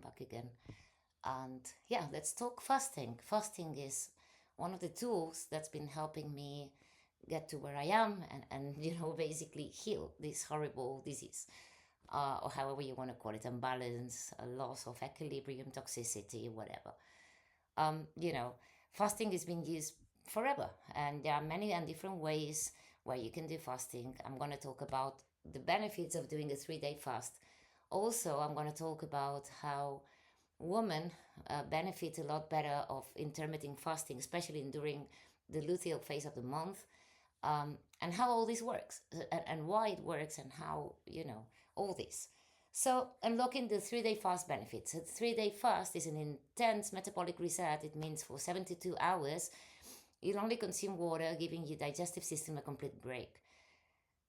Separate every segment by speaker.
Speaker 1: welcome back again. And yeah, let's talk fasting. Fasting is one of the tools that's been helping me get to where I am and basically heal this horrible disease. Or however you want to call it, imbalance, a loss of equilibrium, toxicity, whatever. Um, you know, Fasting is being used forever, and there are many and different ways where you can do fasting. I'm going to talk about the benefits of doing a 3 day fast. Also, I'm going to talk about how women benefit a lot better of intermittent fasting, especially during the luteal phase of the month, and how all this works and why it works and how, all this. So, unlocking the 3 day fast benefits. A 3 day fast is an intense metabolic reset. It means for 72 hours, you'll only consume water, giving your digestive system a complete break.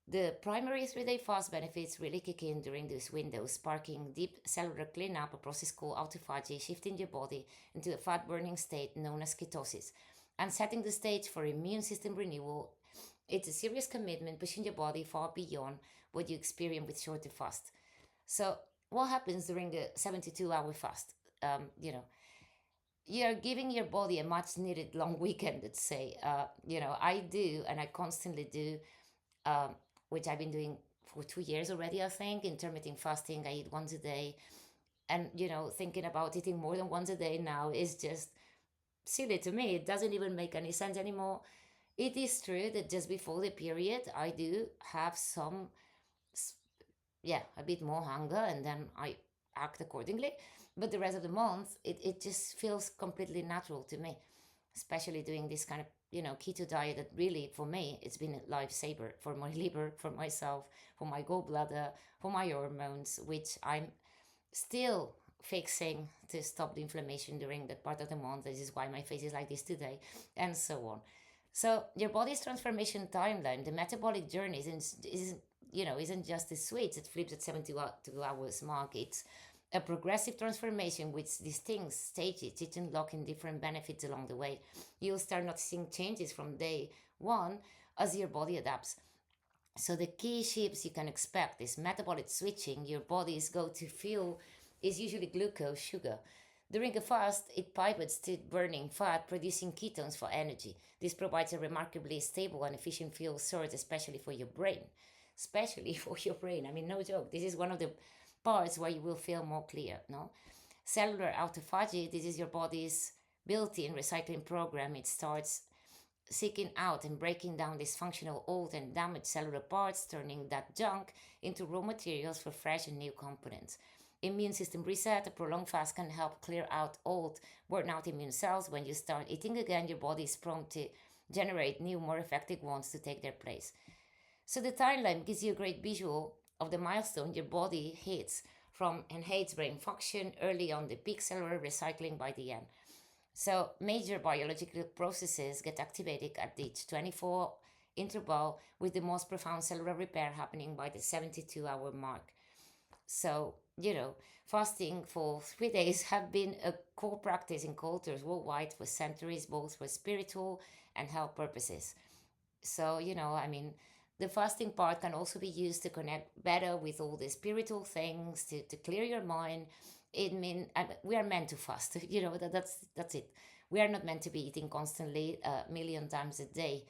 Speaker 1: The primary 3 day fast benefits really kick in during this window, sparking deep cellular cleanup, a process called autophagy, shifting your body into a fat burning state known as ketosis, and setting the stage for immune system renewal. It's a serious commitment, pushing your body far beyond what you experience with shorter fast. So, what happens during the 72-hour fast? You're giving your body a much needed long weekend, let's say. I do, and I constantly do, um, which I've been doing for 2 years already, I think, intermittent fasting. I eat once a day. And, thinking about eating more than once a day now is just silly to me. It doesn't even make any sense anymore. It is true that just before the period, I do have some, yeah, a bit more hunger, and then I act accordingly. But the rest of the month, it just feels completely natural to me, especially doing this kind of, keto diet that really, for me, it's been a lifesaver for my liver, for myself, for my gallbladder, for my hormones, which I'm still fixing to stop the inflammation during that part of the month. This is why my face is like this today, and so on. So your body's transformation timeline, the metabolic journey isn't just a switch that flips at 72 hours mark. It's a progressive transformation with distinct stages, each unlocking different benefits along the way. You'll start noticing changes from day one as your body adapts. So the key shifts you can expect is metabolic switching. Your body's go-to fuel is usually glucose, sugar. During a fast, it pivots to burning fat, producing ketones for energy. This provides a remarkably stable and efficient fuel source, especially for your brain. Especially for your brain. I mean, no joke. This is one of the parts where you will feel more clear, no? Cellular autophagy, this is your body's built-in recycling program. It starts seeking out and breaking down dysfunctional old and damaged cellular parts, turning that junk into raw materials for fresh and new components. Immune system reset, a prolonged fast can help clear out old, worn out immune cells. When you start eating again, your body is prone to generate new, more effective ones to take their place. So the timeline gives you a great visual of the milestone your body hits from enhanced brain function early on the peak cellular recycling by the end. So major biological processes get activated at each 24 interval, with the most profound cellular repair happening by the 72-hour mark. So, fasting for 3 days have been a core practice in cultures worldwide for centuries, both for spiritual and health purposes. So, the fasting part can also be used to connect better with all the spiritual things, to clear your mind. We are meant to fast. That's it. We are not meant to be eating constantly a million times a day.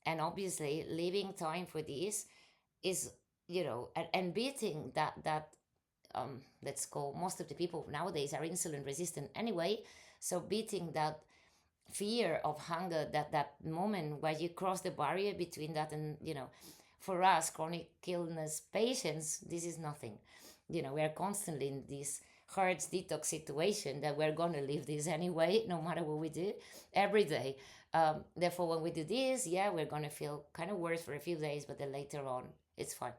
Speaker 1: And obviously, leaving time for this is, and beating that let's call, most of the people nowadays are insulin resistant anyway. So beating that fear of hunger, that moment where you cross the barrier between that and, for us chronic illness patients, this is nothing. We are constantly in this hard detox situation that we're going to live this anyway, no matter what we do every day. Therefore, when we do this, yeah, we're going to feel kind of worse for a few days, but then later on it's fine.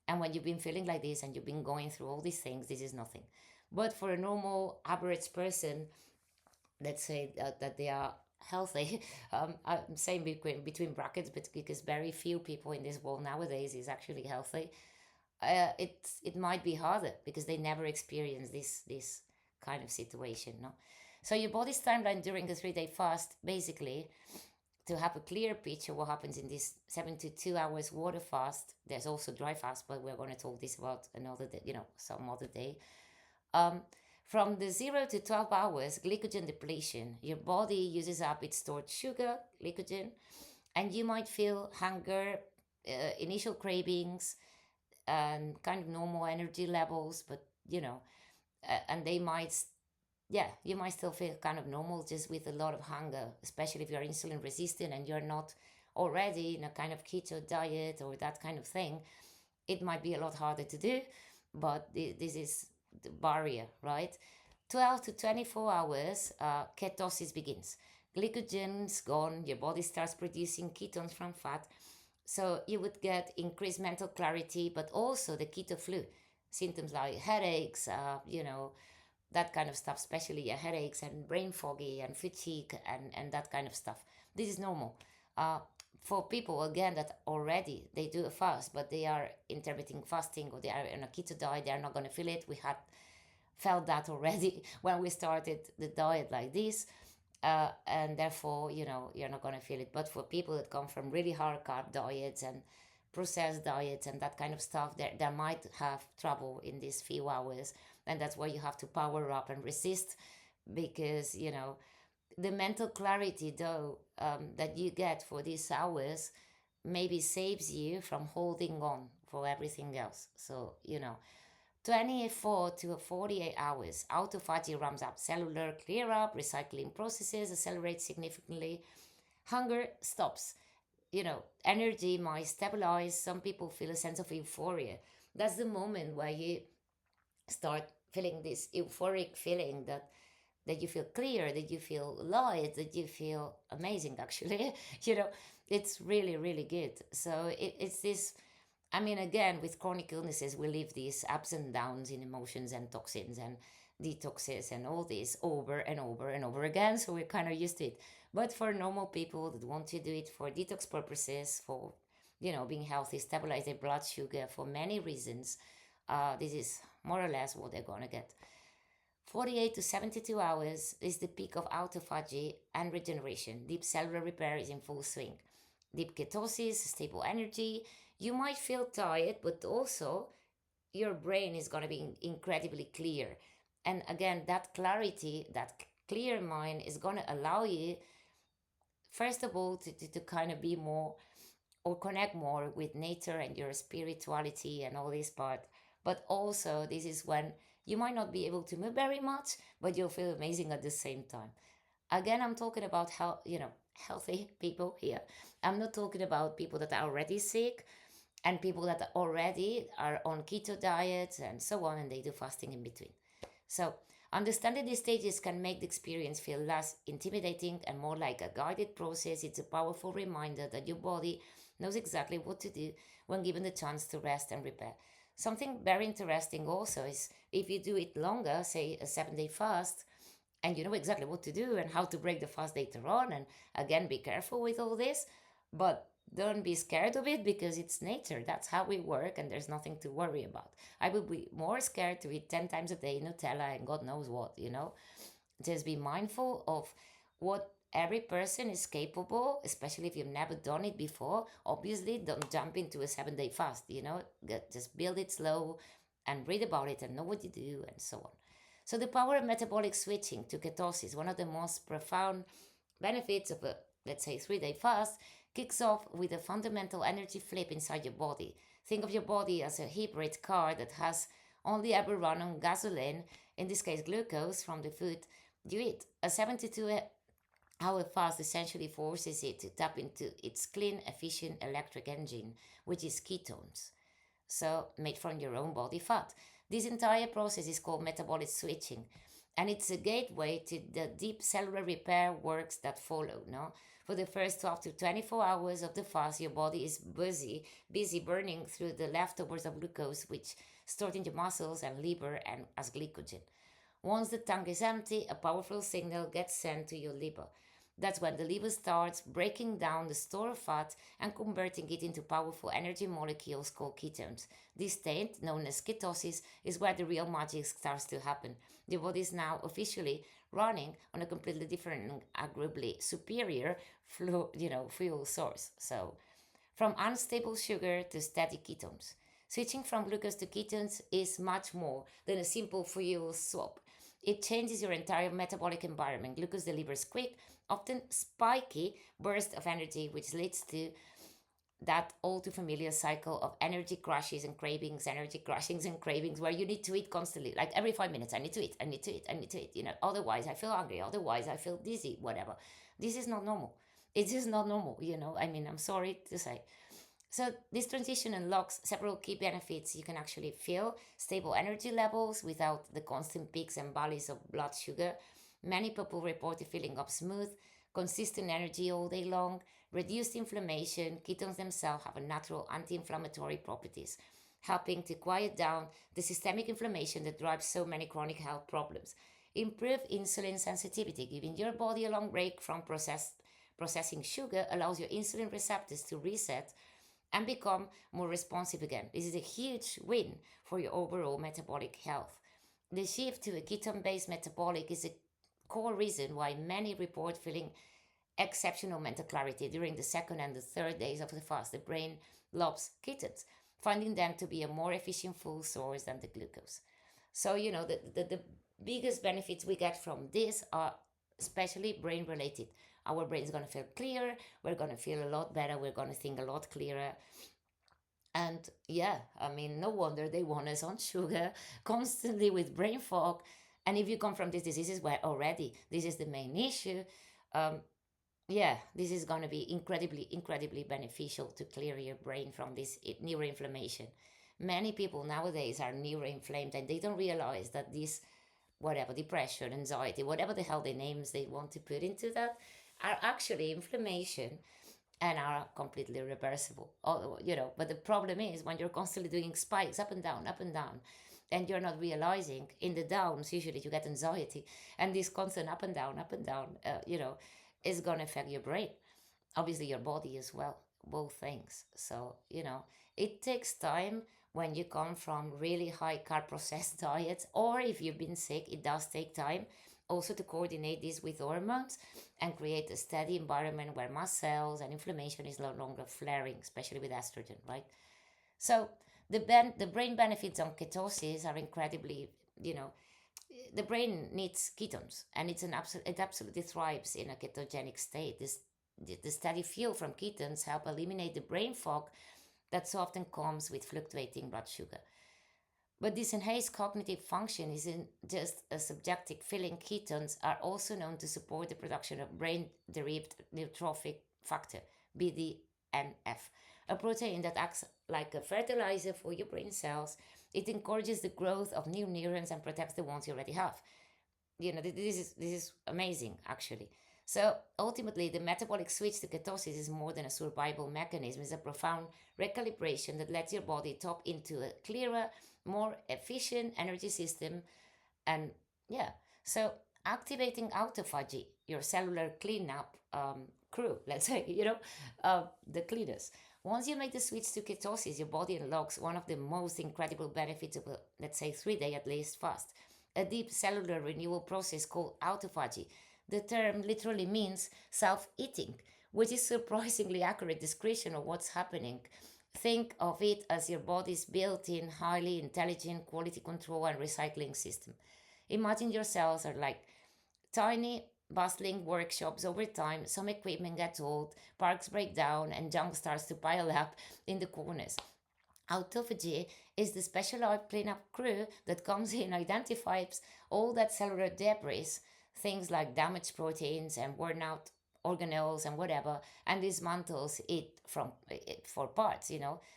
Speaker 1: And when you've been feeling like this and you've been going through all these things, this is nothing. But for a normal average person, let's say that they are healthy, I'm saying between brackets, but because very few people in this world nowadays is actually healthy, it might be harder because they never experience this kind of situation, no? So your body's timeline during the 3 day fast, basically, to have a clear picture what happens in this 72 hours water fast. There's also dry fast, but we're going to talk this about another day, some other day. Um, From the 0 to 12 hours glycogen depletion, your body uses up its stored sugar, glycogen, and you might feel hunger, initial cravings, and kind of normal energy levels, but and they might, yeah, you might still feel kind of normal just with a lot of hunger, especially if you're insulin resistant and you're not already in a kind of keto diet or that kind of thing. It might be a lot harder to do, but this is the barrier, right? 12 to 24 hours, ketosis begins. Glycogen's gone, your body starts producing ketones from fat. So you would get increased mental clarity, but also the keto flu symptoms like headaches, that kind of stuff, especially headaches and brain foggy and fatigue and that kind of stuff. This is normal. Uh, for people again that already they do a fast, but they are intermittent fasting or they are on a keto diet, they are not going to feel it. We had felt that already when we started the diet like this. And therefore, you're not going to feel it. But for people that come from really hard carb diets and processed diets and that kind of stuff, they might have trouble in these few hours. And that's why you have to power up and resist, because, the mental clarity, though, that you get for these hours maybe saves you from holding on for everything else. So, 24 to 48 hours, autophagy ramps up, cellular clear up, recycling processes accelerate significantly, hunger stops, energy might stabilize. Some people feel a sense of euphoria. That's the moment where you start feeling this euphoric feeling that you feel clear, that you feel light, that you feel amazing, actually. you know it's really, really good. So it's this. I mean, again, with chronic illnesses, we live these ups and downs in emotions and toxins and detoxes and all this over and over and over again. So we're kind of used to it. But for normal people that want to do it for detox purposes, for being healthy, stabilize their blood sugar for many reasons, this is more or less what they're gonna get. 48 to 72 hours is the peak of autophagy and regeneration. Deep cellular repair is in full swing. Deep ketosis, stable energy. You might feel tired, but also your brain is going to be incredibly clear. And again, that clarity, that clear mind is going to allow you, first of all, to kind of be more or connect more with nature and your spirituality and all this part. But also, this is when you might not be able to move very much, but you'll feel amazing at the same time. Again, I'm talking about healthy people here. I'm not talking about people that are already sick and people that already are on keto diets and so on, and they do fasting in between. So, understanding these stages can make the experience feel less intimidating and more like a guided process. It's a powerful reminder that your body knows exactly what to do when given the chance to rest and repair. Something very interesting also is if you do it longer, say a 7-day fast, and you know exactly what to do and how to break the fast later on, and again, be careful with all this, but don't be scared of it because it's nature. That's how we work, and there's nothing to worry about. I would be more scared to eat 10 times a day Nutella and God knows what. Just be mindful of what every person is capable, especially if you've never done it before. Obviously, don't jump into a 7-day fast. Just build it slow and read about it and know what you do and so on. So, the power of metabolic switching to ketosis, one of the most profound benefits of a, let's say, 3-day fast, kicks off with a fundamental energy flip inside your body. Think of your body as a hybrid car that has only ever run on gasoline, in this case glucose from the food you eat. A 72-hour fast essentially forces it to tap into its clean, efficient electric engine, which is ketones, so made from your own body fat. This entire process is called metabolic switching, and it's a gateway to the deep cellular repair works that follow. No, for the first 12 to 24 hours of the fast, your body is busy burning through the leftovers of glucose, which stored in your muscles and liver and as glycogen. Once the tank is empty, a powerful signal gets sent to your liver. That's when the liver starts breaking down the stored fat and converting it into powerful energy molecules called ketones. This state, known as ketosis, is where the real magic starts to happen. The body is now officially running on a completely different and arguably superior fuel source. So, from unstable sugar to steady ketones. Switching from glucose to ketones is much more than a simple fuel swap. It changes your entire metabolic environment. Glucose delivers quick, often spiky burst of energy, which leads to that all too familiar cycle of energy crashes and cravings, energy crashings and cravings, where you need to eat constantly, like every 5 minutes. I need to eat, I need to eat, I need to eat. Otherwise I feel hungry. Otherwise I feel dizzy. Whatever. This is not normal. It is not normal. I mean, I'm sorry to say. So this transition unlocks several key benefits. You can actually feel stable energy levels without the constant peaks and valleys of blood sugar. Many people report feeling of smooth, consistent energy all day long, reduced inflammation. Ketones themselves have a natural anti-inflammatory properties, helping to quiet down the systemic inflammation that drives so many chronic health problems. Improve insulin sensitivity, giving your body a long break from processing sugar allows your insulin receptors to reset and become more responsive again. This is a huge win for your overall metabolic health. The shift to a ketone based metabolic is a core reason why many report feeling exceptional mental clarity during the second and the third days of the fast. The brain loves ketones, finding them to be a more efficient fuel source than the glucose. So, the biggest benefits we get from this are especially brain related. Our brain is going to feel clearer, we're going to feel a lot better, we're going to think a lot clearer. And yeah, I mean, no wonder they want us on sugar constantly with brain fog. And if you come from these diseases where already this is the main issue, um, yeah, this is going to be incredibly, incredibly beneficial to clear your brain from this neuroinflammation. Many people nowadays are neuroinflamed and they don't realize that this, whatever, depression, anxiety, whatever the hell the names they want to put into that, are actually inflammation and are completely reversible. But the problem is when you're constantly doing spikes up and down, and you're not realizing in the downs, usually you get anxiety, and this constant up and down, is going to affect your brain, obviously your body as well, both things. So, it takes time when you come from really high carb processed diets, or if you've been sick, it does take time also to coordinate this with hormones and create a steady environment where mast cells and inflammation is no longer flaring, especially with estrogen, right? So the brain benefits on ketosis are incredibly, you know, the brain needs ketones, and it absolutely thrives in a ketogenic state. The steady fuel from ketones help eliminate the brain fog that so often comes with fluctuating blood sugar. But this enhanced cognitive function isn't just a subjective feeling. Ketones are also known to support the production of brain derived neurotrophic factor, BDNF, a protein that acts like a fertilizer for your brain cells. It encourages the growth of new neurons and protects the ones you already have. This is amazing, actually. So ultimately, the metabolic switch to ketosis is more than a survival mechanism. It's a profound recalibration that lets your body tap into a clearer, more efficient energy system. And yeah, so activating autophagy, your cellular cleanup crew, let's say, the cleaners. Once you make the switch to ketosis, your body unlocks one of the most incredible benefits of a, let's say, 3 day at least fast, a deep cellular renewal process called autophagy. The term literally means self eating, which is surprisingly accurate description of what's happening. Think of it as your body's built in, highly intelligent quality control and recycling system. Imagine your cells are like tiny, bustling workshops. Over time. Some equipment gets old, parts break down, and junk starts to pile up in the corners. Autophagy is the specialized cleanup crew that comes in, identifies all that cellular debris, things like damaged proteins and worn out organelles and whatever, and dismantles it for parts.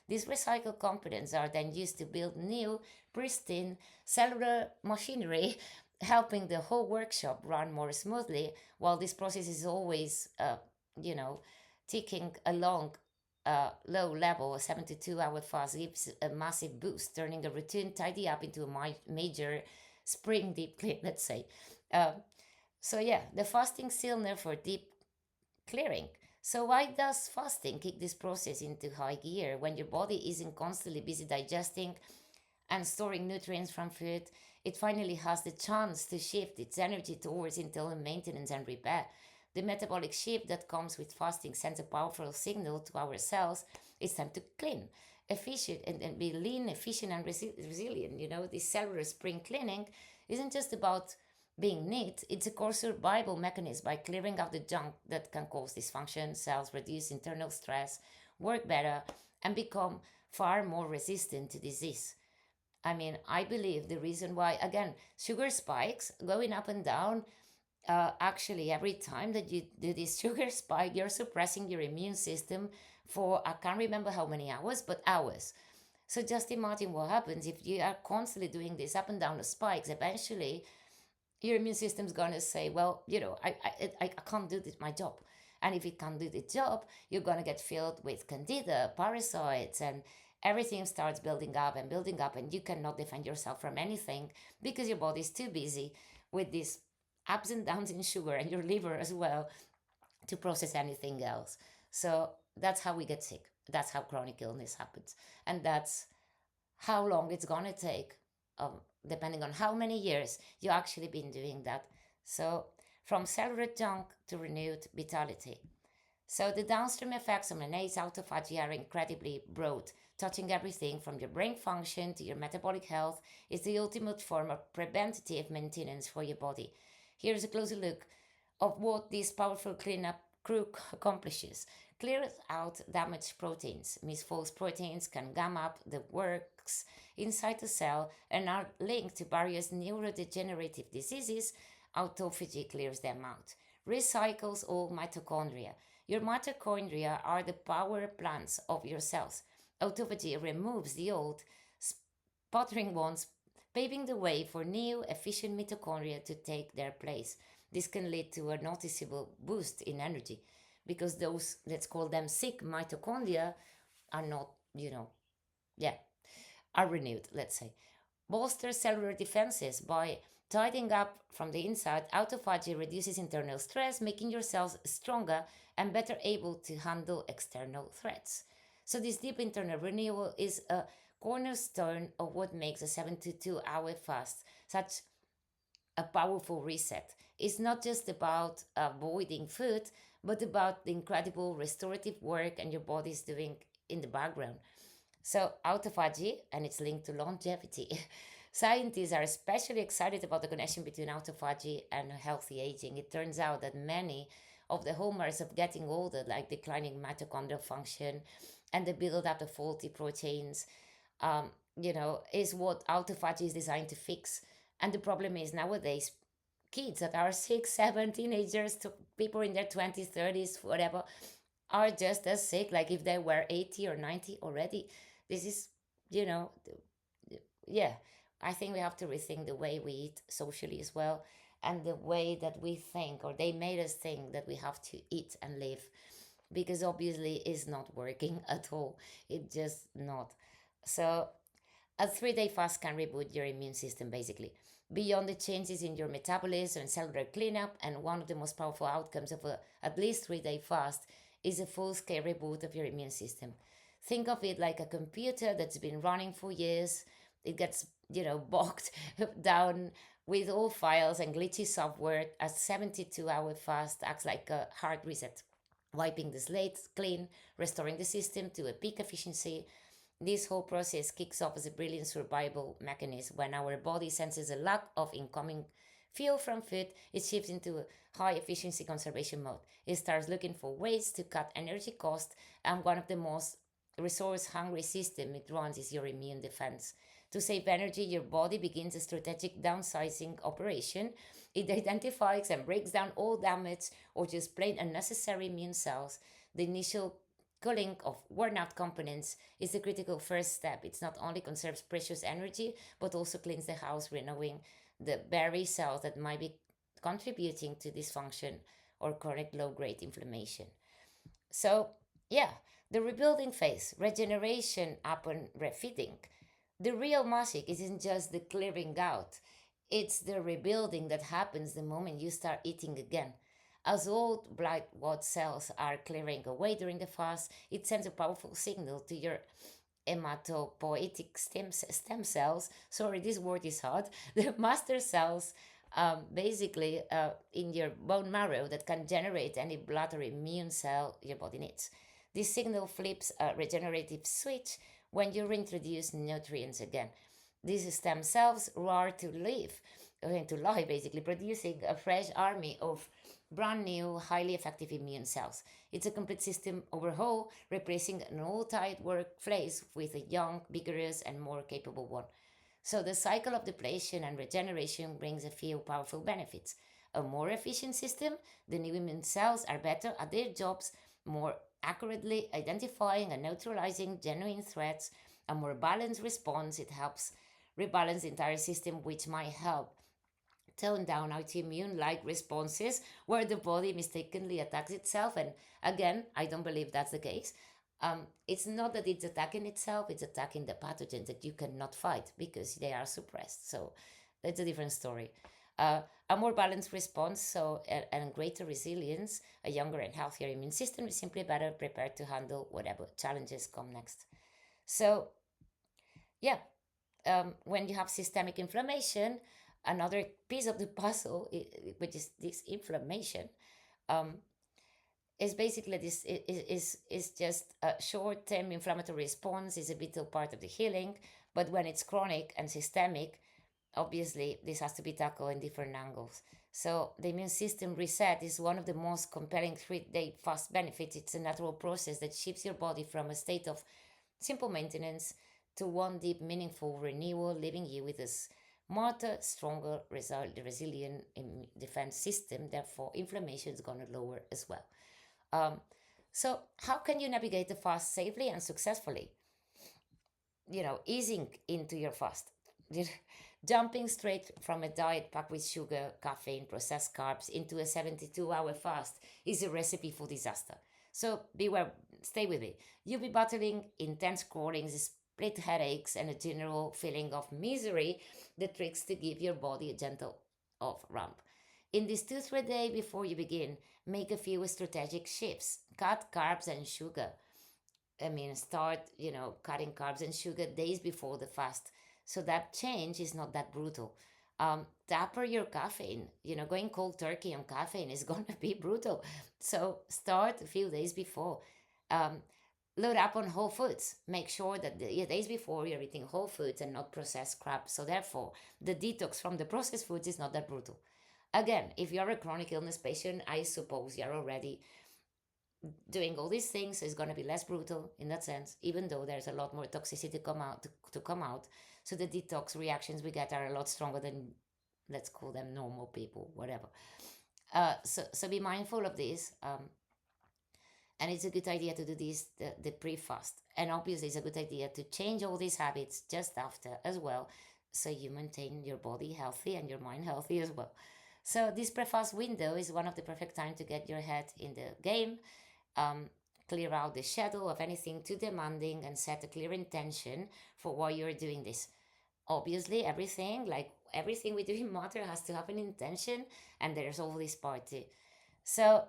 Speaker 1: These recycled components are then used to build new, pristine cellular machinery, helping the whole workshop run more smoothly. While this process is always, you know, ticking along low level, a 72-hour fast gives a massive boost, turning a routine tidy up into a major spring deep clean, let's say. Uh, so yeah, the fasting cylinder for deep clearing. So why does fasting kick this process into high gear when your body isn't constantly busy digesting and storing nutrients from food? It finally has the chance to shift its energy towards internal maintenance and repair. The metabolic shift that comes with fasting sends a powerful signal to our cells. It's time to clean, efficient, and be lean, efficient, and resilient. This cellular spring cleaning isn't just about being neat, it's a core survival mechanism by clearing out the junk that can cause dysfunction, cells reduce internal stress, work better, and become far more resistant to disease. I mean, I believe the reason why, again, sugar spikes going up and down, actually, every time that you do this sugar spike, you're suppressing your immune system for, I can't remember how many hours, but hours. So just imagine what happens if you are constantly doing this up and down the spikes. Eventually, your immune system's gonna say, well, I can't do this, my job. And if it can't do the job, you're gonna get filled with candida, parasites, and everything starts building up, and you cannot defend yourself from anything because your body's too busy with these ups and downs in sugar and your liver as well to process anything else. So that's how we get sick. That's how chronic illness happens. And that's how long it's gonna take, depending on how many years you actually been doing that. So from cellular junk to renewed vitality. So the downstream effects of innate autophagy are incredibly broad, touching everything from your brain function to your metabolic health. Is the ultimate form of preventative maintenance for your body. Here's a closer look of what this powerful cleanup crew accomplishes. Clears out damaged proteins. Misfolded proteins can gum up the works inside the cell and are linked to various neurodegenerative diseases. Autophagy clears them out. Recycles all mitochondria. Your mitochondria are the power plants of your cells. Autophagy removes the old, sputtering ones, paving the way for new, efficient mitochondria to take their place. This can lead to a noticeable boost in energy because those, let's call them sick mitochondria, are not, yeah, are renewed, let's say. Bolster cellular defenses by tidying up from the inside. Autophagy reduces internal stress, making your cells stronger and better able to handle external threats. So, this deep internal renewal is a cornerstone of what makes a 72-hour fast such a powerful reset. It's not just about avoiding food, but about the incredible restorative work and your body's doing in the background. So, autophagy and its link to longevity. Scientists are especially excited about the connection between autophagy and healthy aging. It turns out that many of the hallmarks of getting older, like declining mitochondrial function and the buildup of faulty proteins, is what autophagy is designed to fix. And the problem is nowadays, kids that are 6, 7, teenagers, to people in their 20s, 30s, whatever, are just as sick, like if they were 80 or 90 already. This is, you know, yeah, I think we have to rethink the way we eat socially as well, and the way that we think, or they made us think that we have to eat and live, because obviously it's not working at all. It's just not. So a 3-day fast can reboot your immune system basically. Beyond the changes in your metabolism and cellular cleanup, and one of the most powerful outcomes of a at least 3-day fast is a full scale reboot of your immune system. Think of it like a computer that's been running for years. It gets, bogged down with all files and glitchy software. A 72-hour fast acts like a hard reset, wiping the slate clean, restoring the system to a peak efficiency. This whole process kicks off as a brilliant survival mechanism. When our body senses a lack of incoming fuel from food, it shifts into a high efficiency conservation mode. It starts looking for ways to cut energy cost, and one of the most resource hungry system it runs is your immune defense. To save energy, your body begins a strategic downsizing operation. It identifies and breaks down all damaged or just plain unnecessary immune cells. The initial culling of worn out components is the critical first step. It not only conserves precious energy, but also cleans the house, renewing the very cells that might be contributing to dysfunction or chronic low grade inflammation. So, yeah, the rebuilding phase, regeneration upon refeeding. The real magic isn't just the clearing out, it's the rebuilding that happens the moment you start eating again. As old blood cells are clearing away during the fast, it sends a powerful signal to your hematopoietic stem cells. Sorry, this word is hard. The master cells, basically in your bone marrow, that can generate any blood or immune cell your body needs. This signal flips a regenerative switch when you reintroduce nutrients again. These stem cells roar to live, into life, basically producing a fresh army of brand new, highly effective immune cells. It's a complete system overhaul, replacing an old tired workplace with a young, vigorous, and more capable one. So the cycle of depletion and regeneration brings a few powerful benefits. A more efficient system, the new immune cells are better at their jobs, more accurately identifying and neutralizing genuine threats. A more balanced response, it helps rebalance the entire system, which might help tone down autoimmune like responses where the body mistakenly attacks itself. And again, I don't believe that's the case. It's not that it's attacking itself, it's attacking the pathogens that you cannot fight because they are suppressed. So it's a different story. A more balanced response, and greater resilience, a younger and healthier immune system is simply better prepared to handle whatever challenges come next. So, yeah, when you have systemic inflammation, another piece of the puzzle, which is this inflammation, um, is basically this is just a short-term inflammatory response is a vital part of the healing, but when it's chronic and systemic, obviously this has to be tackled in different angles. So the immune system reset is one of the most compelling 3-day fast benefits. It's a natural process that shifts your body from a state of simple maintenance to one deep, meaningful renewal, leaving you with a smarter, stronger, resilient defense system. Therefore, inflammation is going to lower as well. Um, so, how can you navigate the fast safely and successfully? Easing into your fast. Jumping straight from a diet packed with sugar, caffeine, processed carbs into a 72-hour fast is a recipe for disaster. So beware, stay with me. You'll be battling intense cravings, split headaches, and a general feeling of misery. The tricks to give your body a gentle off ramp. In this 2-3 day before you begin, make a few strategic shifts. Cut carbs and sugar. Start, cutting carbs and sugar days before the fast. So that change is not that brutal. Taper your caffeine. Going cold turkey on caffeine is going to be brutal. So start a few days before. Um, Load up on whole foods. Make sure that the days before you're eating whole foods and not processed crap. So therefore, the detox from the processed foods is not that brutal. Again, if you're a chronic illness patient, I suppose you're already doing all these things, so it's going to be less brutal in that sense, even though there's a lot more toxicity to come out. So the detox reactions we get are a lot stronger than, let's call them, normal people, whatever. So be mindful of this. And it's a good idea to do this the pre-fast, and obviously it's a good idea to change all these habits just after as well, so you maintain your body healthy and your mind healthy as well. So this pre-fast window is one of the perfect time to get your head in the game, um, clear out the shadow of anything too demanding, and set a clear intention for why you're doing this. Obviously, everything we do in matter has to have an intention, and there's all this part too. So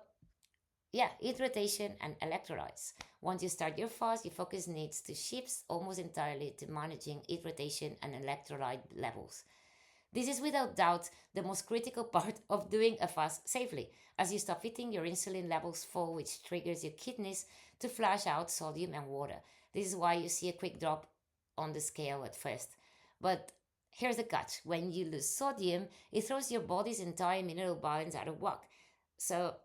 Speaker 1: yeah, hydration and electrolytes. Once you start your fast, your focus needs to shift almost entirely to managing hydration and electrolyte levels. This is without doubt the most critical part of doing a fast safely. As you stop eating, your insulin levels fall, which triggers your kidneys to flush out sodium and water. This is why you see a quick drop on the scale at first. But here's the catch: when you lose sodium, it throws your body's entire mineral balance out of whack. So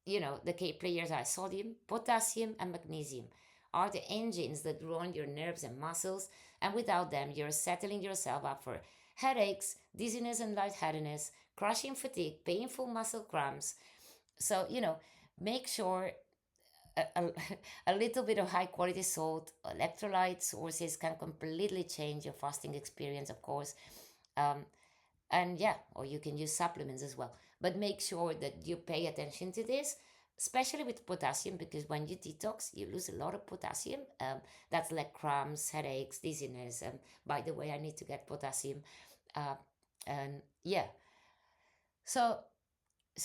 Speaker 1: the key players are sodium, potassium, and magnesium, are the engines that run your nerves and muscles, and without them, you're settling yourself up for headaches, dizziness and lightheadedness, crushing fatigue, painful muscle cramps. So, make sure a, a little bit of high quality salt, electrolyte sources can completely change your fasting experience, of course. Um, and yeah, or you can use supplements as well, but make sure that you pay attention to this, especially with potassium, because when you detox you lose a lot of potassium. That's like cramps, headaches, dizziness. By the way, I need to get potassium. uh, and yeah, so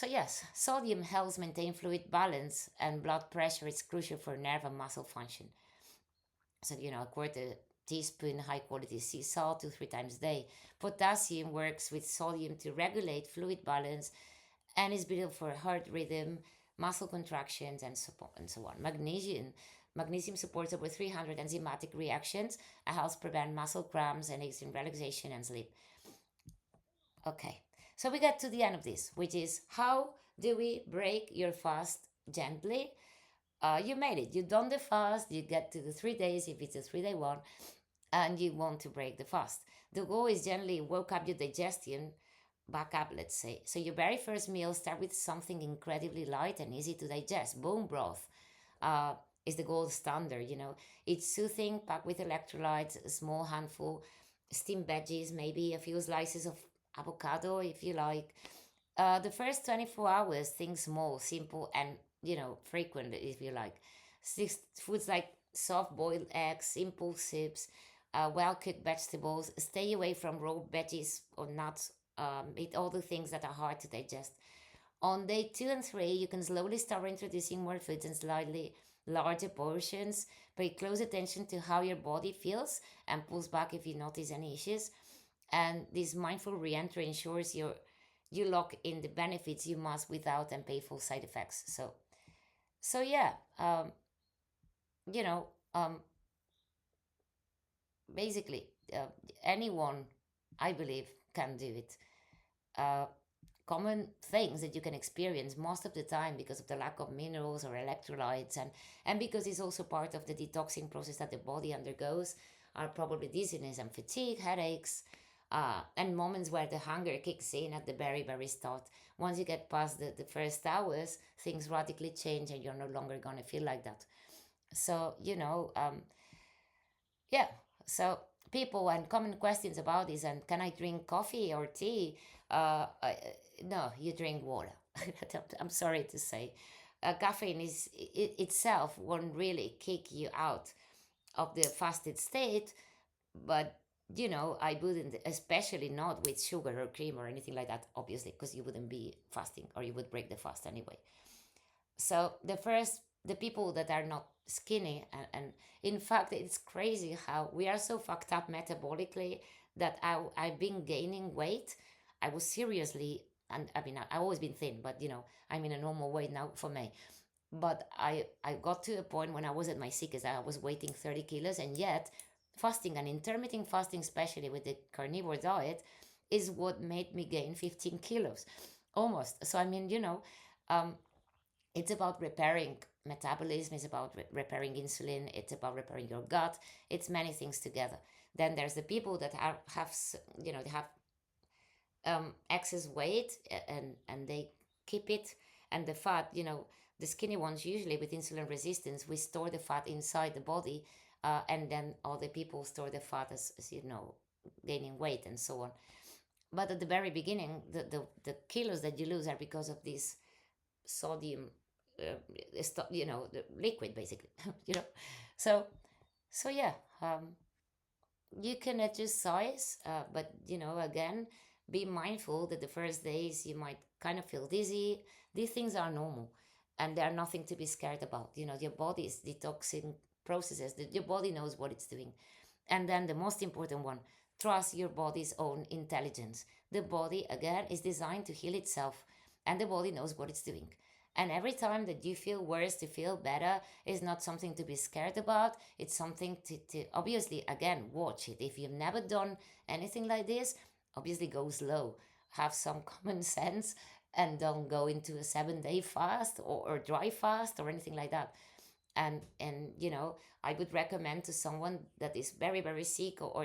Speaker 1: yes, sodium helps maintain fluid balance, and blood pressure is crucial for nerve and muscle function. So, a quarter teaspoon high quality sea salt 2-3 times a day. Potassium works with sodium to regulate fluid balance and is vital for heart rhythm, muscle contractions, and so on. Magnesium supports over 300 enzymatic reactions and helps prevent muscle cramps and aids in relaxation and sleep. Okay. So we get to the end of this, which is how do we break your fast gently? You made it. You done the fast. You get to the 3 days if it's a 3 day one, and you want to break the fast. The goal is generally woke up your digestion back up, let's say. So your very first meal start with something incredibly light and easy to digest. Bone broth uh, is the gold standard. It's soothing, packed with electrolytes, a small handful, steamed veggies, maybe a few slices of avocado if you like. The first 24 hours, think small, simple, and frequent if you like. Foods like soft boiled eggs, simple soups, well cooked vegetables. Stay away from raw veggies or nuts. Eat all the things that are hard to digest. On day 2 and 3, you can slowly start introducing more foods in slightly larger portions. Pay close attention to how your body feels and pulls back if you notice any issues. And this mindful re-entry ensures you lock in the benefits you must without and painful side effects. So yeah, you know, um, basically, anyone, I believe, can do it. Uh, Common things that you can experience most of the time because of the lack of minerals or electrolytes, and because it's also part of the detoxing process that the body undergoes, are probably dizziness and fatigue, headaches, and moments where the hunger kicks in at the very very start. Once you get past the first hours, things radically change and you're no longer going to feel like that. So yeah. So people and common questions about this, and can I drink coffee or tea? No, you drink water. I'm sorry to say. Caffeine itself won't really kick you out of the fasted state, but I wouldn't, especially not with sugar or cream or anything like that, obviously, because you wouldn't be fasting or you would break the fast anyway. So the people that are not skinny, and in fact, it's crazy how we are so fucked up metabolically that I've been gaining weight. I was seriously, and I mean, I've always been thin, but I'm in a normal weight now for me. But I got to a point when I was at my sickest, I was weighing 30 kilos, and yet fasting and intermittent fasting, especially with the carnivore diet, is what made me gain 15 kilos almost. So I mean, um, it's about repairing metabolism, it's about repairing insulin, it's about repairing your gut. It's many things together. Then there's the people that they have excess weight, and they keep it. And the fat, the skinny ones, usually with insulin resistance, we store the fat inside the body, and then other people store the fat as gaining weight and so on. But at the very beginning, the kilos that you lose are because of this sodium, the liquid basically. you know so yeah, you can adjust size, but again, be mindful that the first days you might kind of feel dizzy. These things are normal, and they are nothing to be scared about. Your body's detoxing processes, that your body knows what it's doing. And then the most important one, trust your body's own intelligence. The body, again, is designed to heal itself, and the body knows what it's doing. And every time that you feel worse to feel better is not something to be scared about. It's something to obviously, again, watch it. If you've never done anything like this, obviously go slow. Have some common sense and don't go into a 7 day fast or dry fast or anything like that. And I would recommend to someone that is very very sick, or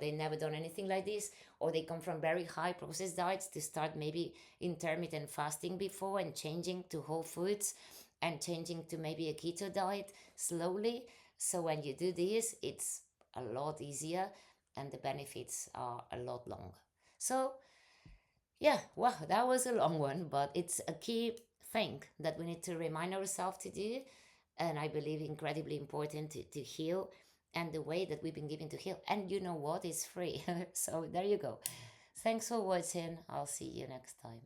Speaker 1: they never done anything like this, or they come from very high processed diets, to start maybe intermittent fasting before and changing to whole foods and changing to maybe a keto diet slowly. So when you do this, it's a lot easier and the benefits are a lot longer. So yeah, well, that was a long one, but it's a key thing that we need to remind ourselves to do. And I believe incredibly important to heal, and the way that we've been given to heal. And you know what? It's free. So there you go. Thanks for watching. I'll see you next time.